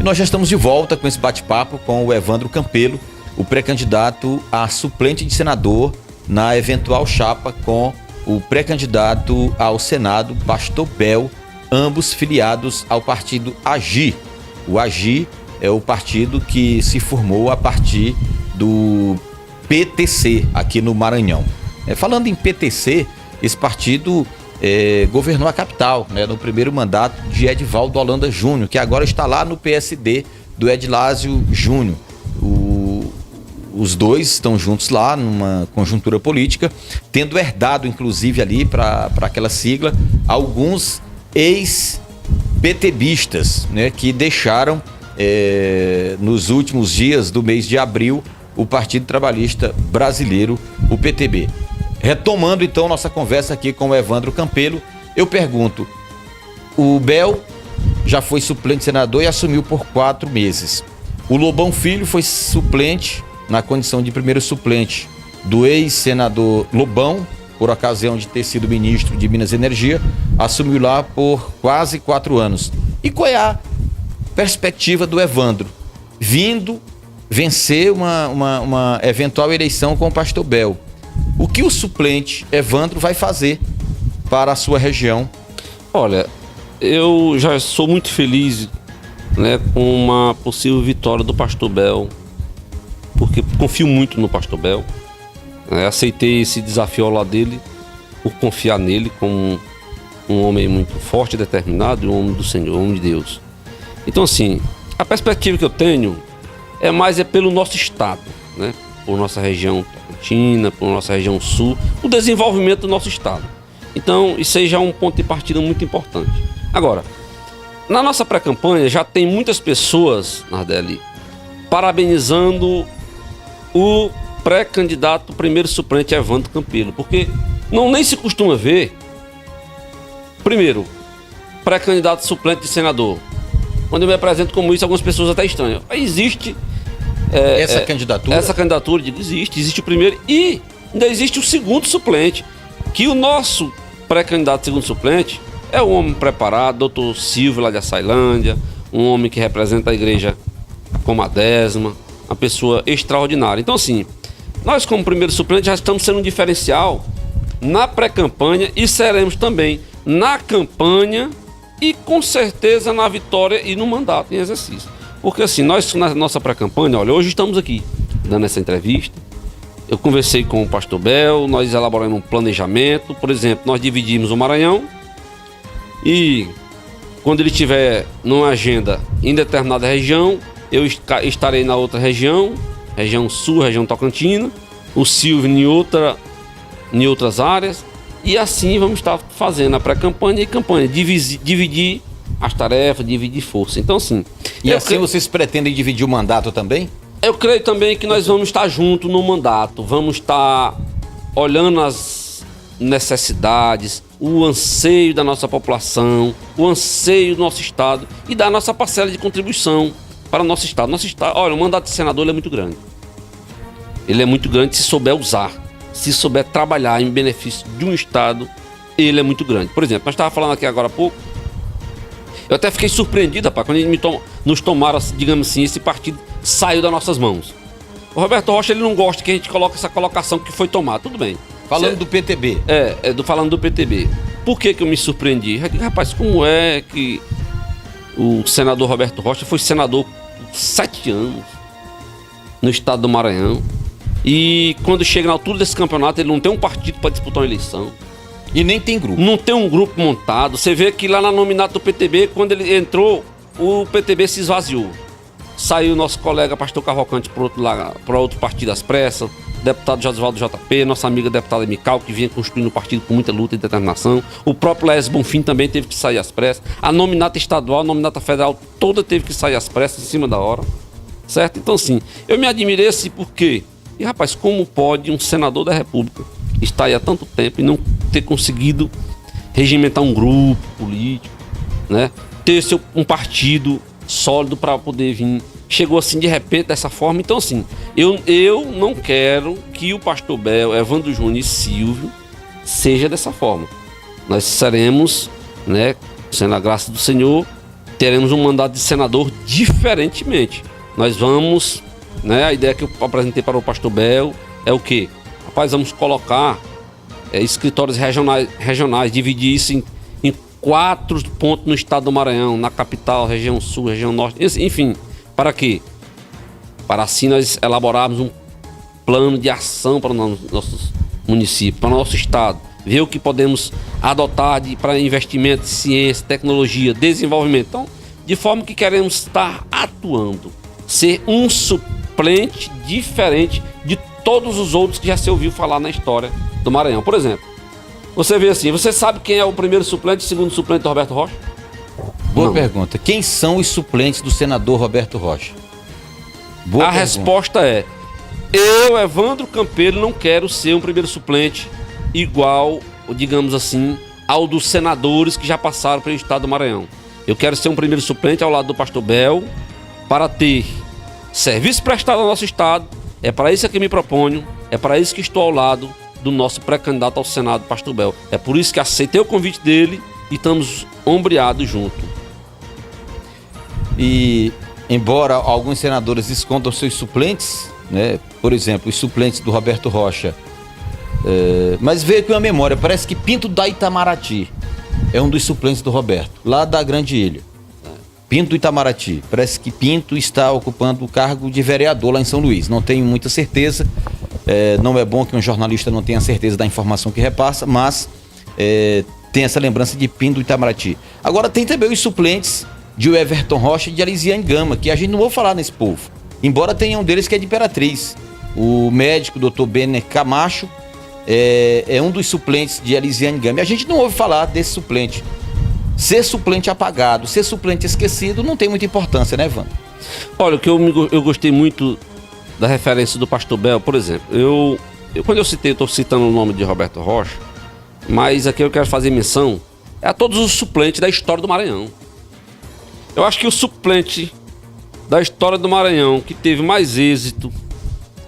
E nós já estamos de volta com esse bate-papo com o Evandro Campelo, o pré-candidato a suplente de senador na eventual chapa com o pré-candidato ao Senado, Pastor Bel, ambos filiados ao partido AGI. O AGI é o partido que se formou a partir do PTC aqui no Maranhão. Falando em PTC, esse partido governou a capital, no primeiro mandato de Edivaldo Holanda Júnior, que agora está lá no PSD do Edilásio Júnior. Os dois estão juntos lá numa conjuntura política, tendo herdado inclusive ali para aquela sigla alguns ex-PTBistas, que deixaram nos últimos dias do mês de abril o Partido Trabalhista Brasileiro, o PTB. Retomando então nossa conversa aqui com o Evandro Campelo, eu pergunto, o Bel já foi suplente senador e assumiu por 4 meses. O Lobão Filho foi suplente na condição de primeiro suplente do ex-senador Lobão, por ocasião de ter sido ministro de Minas e Energia, assumiu lá por quase 4 anos. E qual é a perspectiva do Evandro vindo vencer uma eventual eleição com o Pastor Bel? O que o suplente Evandro vai fazer para a sua região? Olha, eu já sou muito feliz, com uma possível vitória do Pastor Bel, porque confio muito no Pastor Bel. Aceitei esse desafio ao lado dele, por confiar nele como um homem muito forte e determinado, um homem do Senhor, um homem de Deus. Então, assim, a perspectiva que eu tenho é pelo nosso estado, por nossa região Tocantina, por nossa região sul, o desenvolvimento do nosso estado. Então, isso aí já é um ponto de partida muito importante. Agora, na nossa pré-campanha já tem muitas pessoas, Nardelli, parabenizando o pré-candidato primeiro suplente Evandro Campelo, porque nem se costuma ver, primeiro, pré-candidato suplente de senador. Quando eu me apresento como isso, algumas pessoas até estranham. Existe essa candidatura? Essa candidatura, existe o primeiro e ainda existe o segundo suplente, que o nosso pré-candidato segundo suplente é um homem preparado, doutor Silvio lá de Açailândia, um homem que representa a igreja como a Desma, uma pessoa extraordinária. Então, assim, nós como primeiro suplente já estamos sendo um diferencial na pré-campanha e seremos também na campanha e com certeza na vitória e no mandato em exercício. Porque assim, nós na nossa pré-campanha, olha, hoje estamos aqui dando essa entrevista, eu conversei com o Pastor Bel, nós elaboramos um planejamento, por exemplo, nós dividimos o Maranhão e quando ele estiver numa agenda em determinada região, eu estarei na outra região sul, região Tocantina, o Silvio em outras áreas, e assim vamos estar fazendo a pré-campanha e campanha, dividir as tarefas, dividir força. Então, assim... E assim vocês pretendem dividir o mandato também? Eu creio também que nós vamos estar juntos no mandato, vamos estar olhando as necessidades, o anseio da nossa população, o anseio do nosso estado e da nossa parcela de contribuição para o nosso estado. Nosso estado, olha, o mandato de senador é muito grande. Ele é muito grande se souber usar, se souber trabalhar em benefício de um estado, ele é muito grande. Por exemplo, nós estávamos falando aqui agora há pouco, eu até fiquei surpreendido, rapaz, quando eles nos tomaram, digamos assim, esse partido saiu das nossas mãos. O Roberto Rocha, ele não gosta que a gente coloque essa colocação que foi tomada, tudo bem. Falando do PTB. Falando do PTB. Por que eu me surpreendi? Rapaz, como é que o senador Roberto Rocha foi senador por 7 anos no estado do Maranhão e quando chega na altura desse campeonato ele não tem um partido para disputar uma eleição. E nem tem grupo. Não tem um grupo montado. Você vê que lá na nominata do PTB, quando ele entrou, o PTB se esvaziou. Saiu nosso colega Pastor Cavalcante para outro partido às pressas, deputado Josivaldo JP, nossa amiga deputada Mical, que vinha construindo o partido com muita luta e determinação. O próprio Laércio Bonfim também teve que sair às pressas. A nominata estadual, a nominata federal, toda teve que sair às pressas, em cima da hora. Certo? Então, assim, eu me admirei assim porque... E, rapaz, como pode um senador da República estar aí há tanto tempo e não ter conseguido regimentar um grupo político, ter um partido sólido para poder vir. Chegou assim de repente dessa forma. Então, assim, eu não quero que o Pastor Bel, Evandro Júnior e Silvio seja dessa forma. Nós seremos, sendo a graça do Senhor, teremos um mandato de senador diferentemente. Nós vamos, né, a ideia que eu apresentei para o pastor Bel é o quê? Rapaz, vamos colocar escritórios regionais, dividir isso em 4 pontos no estado do Maranhão, na capital, região sul, região norte, enfim, para quê? Para assim nós elaborarmos um plano de ação para os nossos municípios, para o nosso estado, ver o que podemos adotar para investimento em ciência, tecnologia, desenvolvimento. Então, de forma que queremos estar atuando, ser um suplente diferente de todos os outros que já se ouviu falar na história do Maranhão. Por exemplo, você vê assim, você sabe quem é o primeiro suplente e segundo suplente do Roberto Rocha? Boa pergunta. Quem são os suplentes do senador Roberto Rocha? Boa pergunta. Resposta é: eu, Evandro Campelo, não quero ser um primeiro suplente igual, digamos assim, ao dos senadores que já passaram pelo estado do Maranhão. Eu quero ser um primeiro suplente ao lado do pastor Bel para ter serviço prestado ao nosso estado. É para isso que me proponho, é para isso que estou ao lado do nosso pré-candidato ao Senado, pastor Bel. É por isso que aceitei o convite dele e estamos ombreados juntos. E, embora alguns senadores escondam seus suplentes, né? Por exemplo, os suplentes do Roberto Rocha, mas veio aqui uma memória, parece que Pinto da Itamaraty é um dos suplentes do Roberto, lá da Grande Ilha. Pinto do Itamaraty, parece que Pinto está ocupando o cargo de vereador lá em São Luís, não tenho muita certeza, não é bom que um jornalista não tenha certeza da informação que repassa, mas tem essa lembrança de Pinto do Itamaraty. Agora tem também os suplentes de Everton Rocha e de Elisiane Gama, que a gente não ouve falar nesse povo, embora tenha um deles que é de Imperatriz. O médico, Dr. Benner Camacho, é um dos suplentes de Elisiane Gama. E a gente não ouve falar desse suplente. Ser suplente apagado, ser suplente esquecido, não tem muita importância, né, Evandro? Olha, o que eu gostei muito da referência do pastor Bel, por exemplo, quando eu citei, estou citando o nome de Roberto Rocha, mas aqui eu quero fazer menção a todos os suplentes da história do Maranhão. Eu acho que o suplente da história do Maranhão que teve mais êxito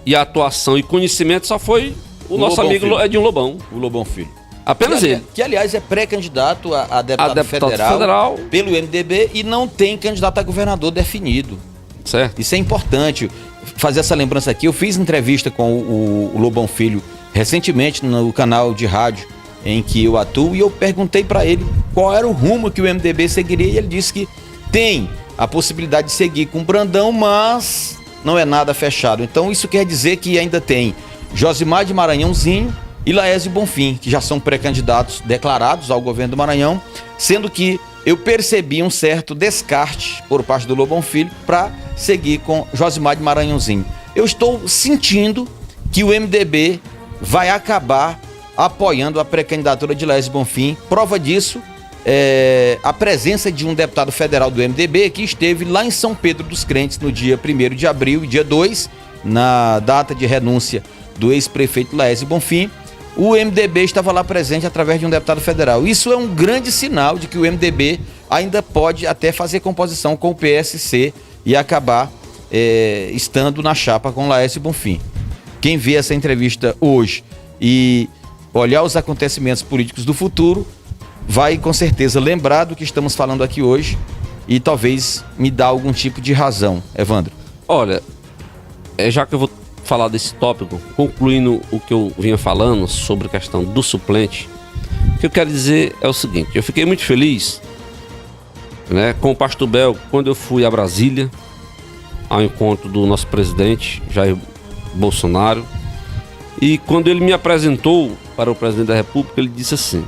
e atuação e conhecimento só foi o nosso Lobão amigo Filho. Edinho Lobão. O Lobão Filho. Apenas ele. Que, aliás, é pré-candidato a deputado federal pelo MDB e não tem candidato a governador definido. Certo. Isso é importante. Fazer essa lembrança aqui. Eu fiz entrevista com o Lobão Filho recentemente no canal de rádio em que eu atuo e eu perguntei para ele qual era o rumo que o MDB seguiria e ele disse que tem a possibilidade de seguir com o Brandão, mas não é nada fechado. Então isso quer dizer que ainda tem Josimar de Maranhãozinho e Laésio Bonfim, que já são pré-candidatos declarados ao governo do Maranhão, sendo que eu percebi um certo descarte por parte do Lobão Filho para seguir com Josimar de Maranhãozinho. Eu estou sentindo que o MDB vai acabar apoiando a pré-candidatura de Laésio Bonfim. Prova disso a presença de um deputado federal do MDB que esteve lá em São Pedro dos Crentes no dia 1º de abril e dia 2, na data de renúncia do ex-prefeito Laésio Bonfim. O MDB estava lá presente através de um deputado federal. Isso é um grande sinal de que o MDB ainda pode até fazer composição com o PSC e acabar estando na chapa com Laésio Bonfim. Quem vê essa entrevista hoje e olhar os acontecimentos políticos do futuro vai com certeza lembrar do que estamos falando aqui hoje e talvez me dá algum tipo de razão, Evandro. Olha, já que eu vou falar desse tópico, concluindo o que eu vinha falando sobre a questão do suplente, o que eu quero dizer é o seguinte: eu fiquei muito feliz, né, com o pastor Bel quando eu fui a Brasília ao encontro do nosso presidente Jair Bolsonaro, e quando ele me apresentou para o presidente da República, ele disse assim: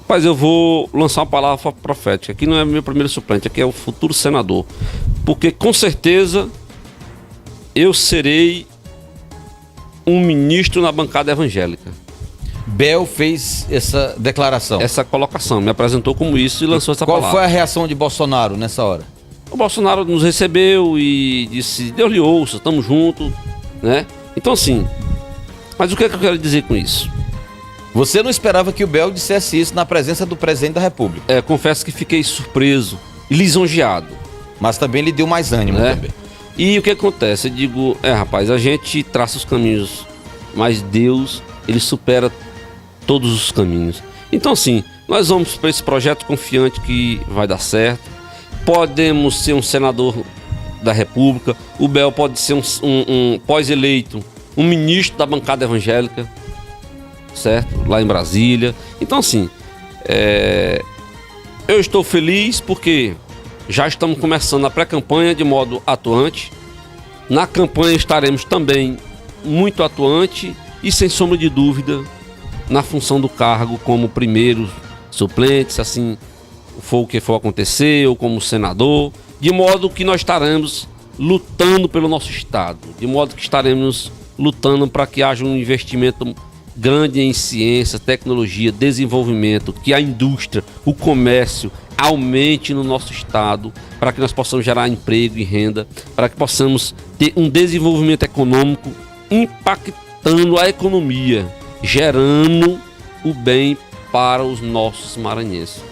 rapaz, eu vou lançar uma palavra profética, aqui não é meu primeiro suplente, aqui é o futuro senador, porque com certeza eu serei um ministro na bancada evangélica. Bel fez essa declaração. Essa colocação, me apresentou como isso e lançou essa palavra. Qual foi a reação de Bolsonaro nessa hora? O Bolsonaro nos recebeu e disse: Deus lhe ouça, estamos juntos, né? Então assim, mas o que é que eu quero dizer com isso? Você não esperava que o Bel dissesse isso na presença do presidente da República? Confesso que fiquei surpreso e lisonjeado. Mas também lhe deu mais ânimo, né? Também. E o que acontece? Eu digo, rapaz, a gente traça os caminhos, mas Deus, ele supera todos os caminhos. Então assim, Nós vamos para esse projeto confiante que vai dar certo. Podemos ser um senador da República, o Bel pode ser um pós-eleito, um ministro da bancada evangélica, certo? Lá em Brasília. Então, assim, eu estou feliz porque já estamos começando a pré-campanha de modo atuante. Na campanha estaremos também muito atuante e, sem sombra de dúvida, na função do cargo como primeiro suplente, se assim for o que for acontecer, ou como senador, de modo que nós estaremos lutando pelo nosso Estado, de modo que estaremos lutando para que haja um investimento grande em ciência, tecnologia, desenvolvimento, que a indústria, o comércio aumente no nosso Estado, para que nós possamos gerar emprego e renda, para que possamos ter um desenvolvimento econômico impactando a economia, gerando o bem para os nossos maranhenses.